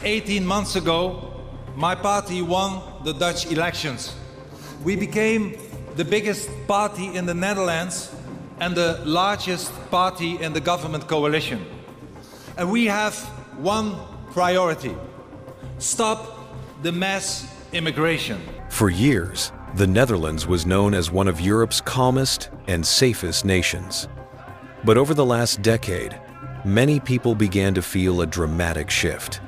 18 months ago, my party won the Dutch elections. We became the biggest party in the Netherlands and the largest party in the government coalition. And we have one priority: stop the mass immigration. For years, the Netherlands was known as one of Europe's calmest and safest nations. But over the last decade, many people began to feel a dramatic shift.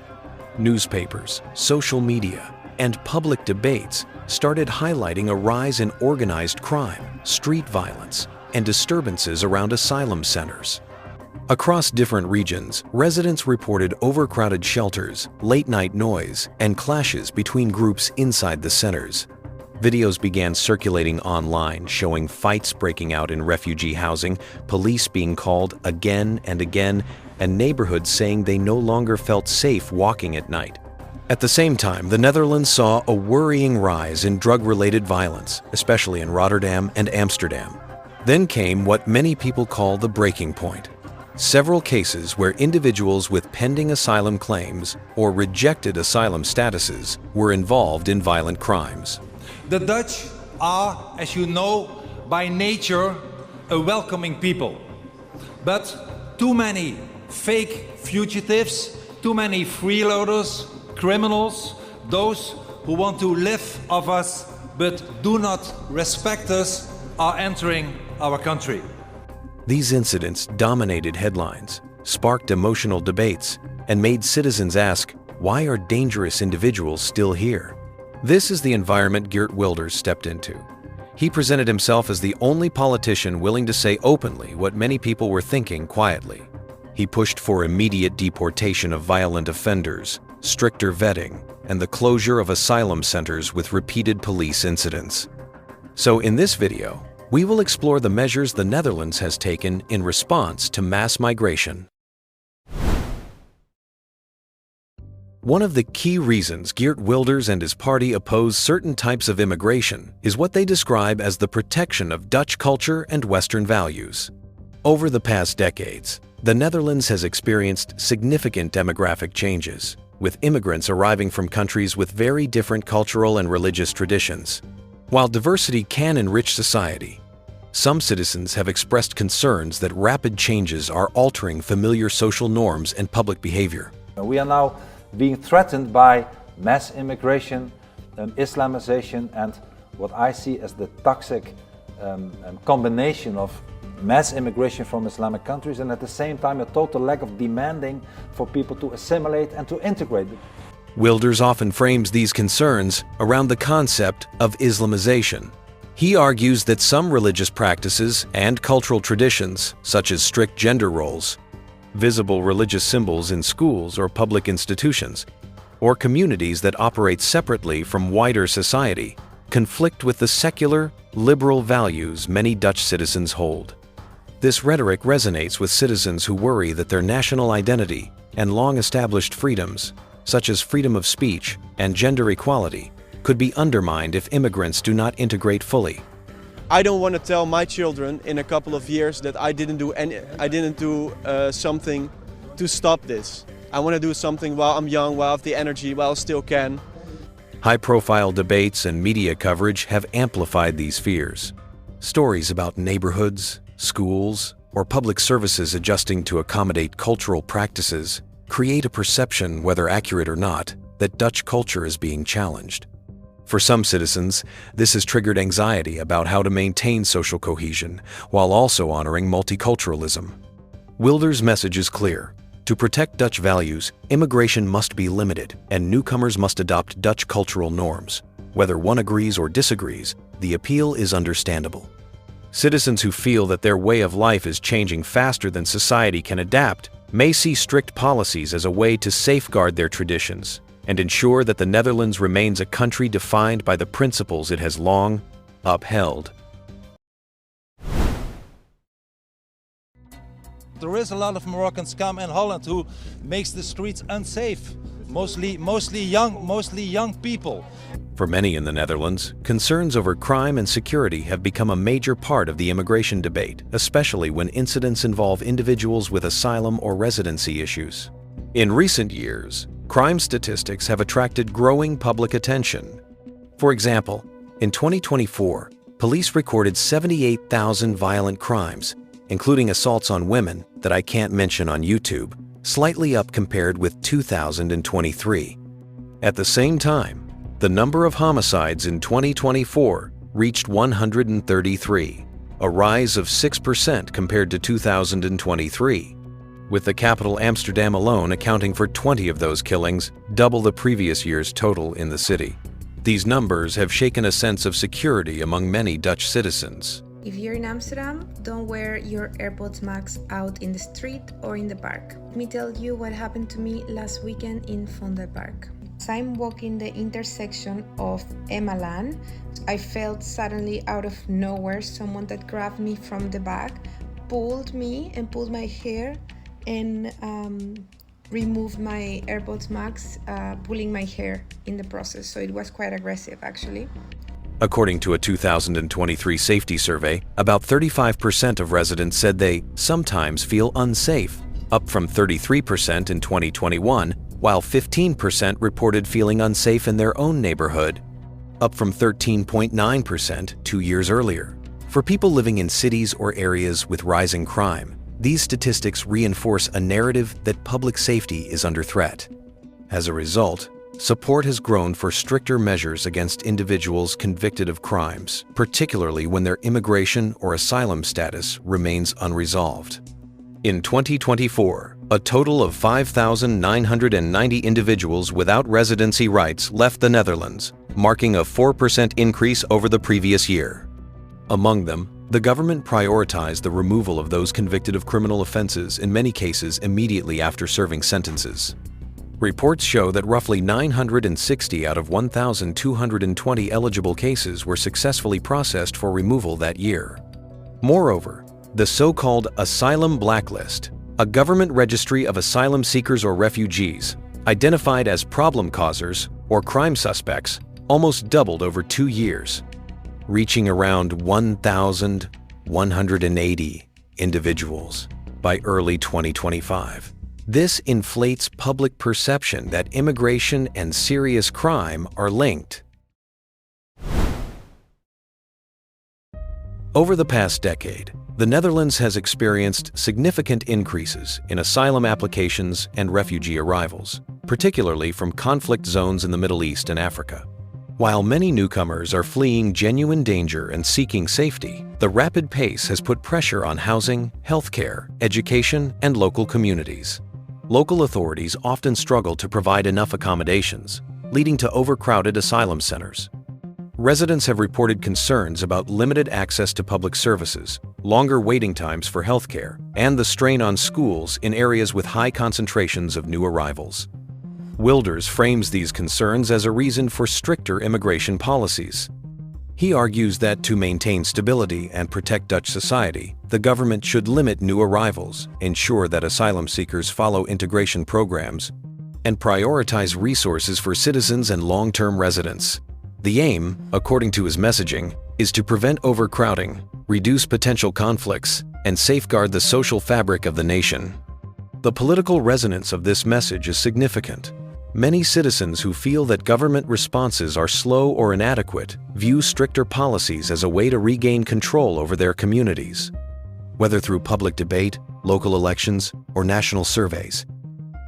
Newspapers, social media, and public debates started highlighting a rise in organized crime, street violence, and disturbances around asylum centers. Across different regions, residents reported overcrowded shelters, late-night noise, and clashes between groups inside the centers. Videos began circulating online showing fights breaking out in refugee housing, police being called again and again, and neighborhoods saying they no longer felt safe walking at night. At the same time, the Netherlands saw a worrying rise in drug-related violence, especially in Rotterdam and Amsterdam. Then came what many people call the breaking point. Several cases where individuals with pending asylum claims or rejected asylum statuses were involved in violent crimes. The Dutch are, as you know, by nature a welcoming people. But too many fake fugitives, too many freeloaders, criminals, those who want to live off us but do not respect us, are entering our country. These incidents dominated headlines, sparked emotional debates, and made citizens ask, why are dangerous individuals still here? This is the environment Geert Wilders stepped into. He presented himself as the only politician willing to say openly what many people were thinking quietly. He pushed for immediate deportation of violent offenders, stricter vetting, and the closure of asylum centers with repeated police incidents. So in this video, we will explore the measures the Netherlands has taken in response to mass migration. One of the key reasons Geert Wilders and his party oppose certain types of immigration is what they describe as the protection of Dutch culture and Western values. Over the past decades, the Netherlands has experienced significant demographic changes, with immigrants arriving from countries with very different cultural and religious traditions. While diversity can enrich society, some citizens have expressed concerns that rapid changes are altering familiar social norms and public behavior. We are now being threatened by mass immigration, Islamization, and what I see as the toxic combination of mass immigration from Islamic countries and at the same time a total lack of demanding for people to assimilate and to integrate. Wilders often frames these concerns around the concept of Islamization. He argues that some religious practices and cultural traditions, such as strict gender roles, visible religious symbols in schools or public institutions, or communities that operate separately from wider society, conflict with the secular, liberal values many Dutch citizens hold. This rhetoric resonates with citizens who worry that their national identity and long-established freedoms, such as freedom of speech and gender equality, could be undermined if immigrants do not integrate fully. I don't want to tell my children in a couple of years that I didn't do something to stop this. I want to do something while I'm young, while I have the energy, while I still can. High-profile debates and media coverage have amplified these fears. Stories about neighborhoods, schools, or public services adjusting to accommodate cultural practices create a perception, whether accurate or not, that Dutch culture is being challenged. For some citizens, this has triggered anxiety about how to maintain social cohesion while also honoring multiculturalism. Wilders' message is clear. To protect Dutch values, immigration must be limited and newcomers must adopt Dutch cultural norms. Whether one agrees or disagrees, the appeal is understandable. Citizens who feel that their way of life is changing faster than society can adapt may see strict policies as a way to safeguard their traditions and ensure that the Netherlands remains a country defined by the principles it has long upheld. There is a lot of Moroccan scum in Holland who makes the streets unsafe. Mostly young people. For many in the Netherlands, concerns over crime and security have become a major part of the immigration debate, especially when incidents involve individuals with asylum or residency issues. In recent years, crime statistics have attracted growing public attention. For example, in 2024, police recorded 78,000 violent crimes, including assaults on women that I can't mention on YouTube, slightly up compared with 2023. At the same time, the number of homicides in 2024 reached 133, a rise of 6% compared to 2023, with the capital Amsterdam alone accounting for 20 of those killings, double the previous year's total in the city. These numbers have shaken a sense of security among many Dutch citizens. If you're in Amsterdam, don't wear your AirPods Max out in the street or in the park. Let me tell you what happened to me last weekend in Vondelpark. As I'm walking the intersection of Emmalaan, I felt suddenly out of nowhere someone that grabbed me from the back, pulled me and pulled my hair and removed my AirPods Max, pulling my hair in the process. So it was quite aggressive actually. According to a 2023 safety survey, about 35% of residents said they sometimes feel unsafe, up from 33% in 2021, while 15% reported feeling unsafe in their own neighborhood, up from 13.9% 2 years earlier. For people living in cities or areas with rising crime, these statistics reinforce a narrative that public safety is under threat. As a result, support has grown for stricter measures against individuals convicted of crimes, particularly when their immigration or asylum status remains unresolved. In 2024, a total of 5,990 individuals without residency rights left the Netherlands, marking a 4% increase over the previous year. Among them, the government prioritized the removal of those convicted of criminal offenses, in many cases immediately after serving sentences. Reports show that roughly 960 out of 1,220 eligible cases were successfully processed for removal that year. Moreover, the so-called Asylum Blacklist, a government registry of asylum seekers or refugees, identified as problem causers or crime suspects, almost doubled over 2 years, reaching around 1,180 individuals by early 2025. This inflates public perception that immigration and serious crime are linked. Over the past decade, the Netherlands has experienced significant increases in asylum applications and refugee arrivals, particularly from conflict zones in the Middle East and Africa. While many newcomers are fleeing genuine danger and seeking safety, the rapid pace has put pressure on housing, healthcare, education, and local communities. Local authorities often struggle to provide enough accommodations, leading to overcrowded asylum centers. Residents have reported concerns about limited access to public services, longer waiting times for healthcare, and the strain on schools in areas with high concentrations of new arrivals. Wilders frames these concerns as a reason for stricter immigration policies. He argues that to maintain stability and protect Dutch society, the government should limit new arrivals, ensure that asylum seekers follow integration programs, and prioritize resources for citizens and long-term residents. The aim, according to his messaging, is to prevent overcrowding, reduce potential conflicts, and safeguard the social fabric of the nation. The political resonance of this message is significant. Many citizens who feel that government responses are slow or inadequate view stricter policies as a way to regain control over their communities. Whether through public debate, local elections, or national surveys,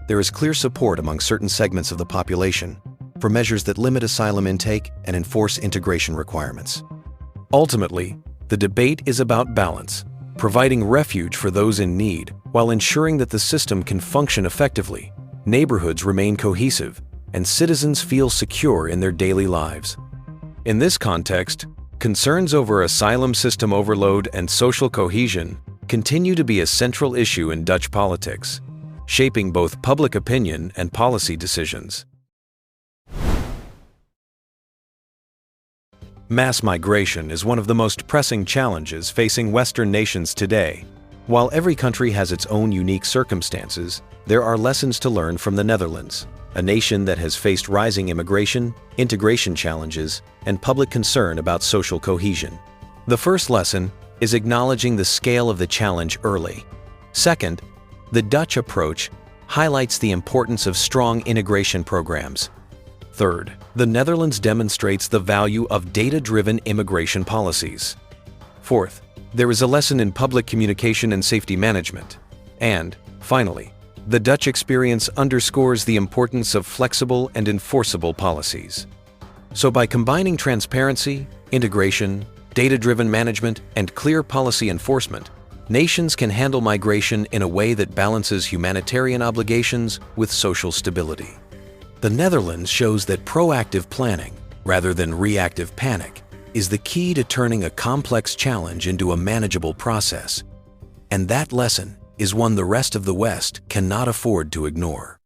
there is clear support among certain segments of the population for measures that limit asylum intake and enforce integration requirements. Ultimately, the debate is about balance, providing refuge for those in need while ensuring that the system can function effectively, neighborhoods remain cohesive, and citizens feel secure in their daily lives. In this context, concerns over asylum system overload and social cohesion continue to be a central issue in Dutch politics, shaping both public opinion and policy decisions. Mass migration is one of the most pressing challenges facing Western nations today. While every country has its own unique circumstances, there are lessons to learn from the Netherlands, a nation that has faced rising immigration, integration challenges, and public concern about social cohesion. The first lesson is acknowledging the scale of the challenge early. Second, the Dutch approach highlights the importance of strong integration programs. Third, the Netherlands demonstrates the value of data-driven immigration policies. Fourth, there is a lesson in public communication and safety management. And, finally, the Dutch experience underscores the importance of flexible and enforceable policies. So by combining transparency, integration, data-driven management, and clear policy enforcement, nations can handle migration in a way that balances humanitarian obligations with social stability. The Netherlands shows that proactive planning, rather than reactive panic, is the key to turning a complex challenge into a manageable process. And that lesson is one the rest of the West cannot afford to ignore.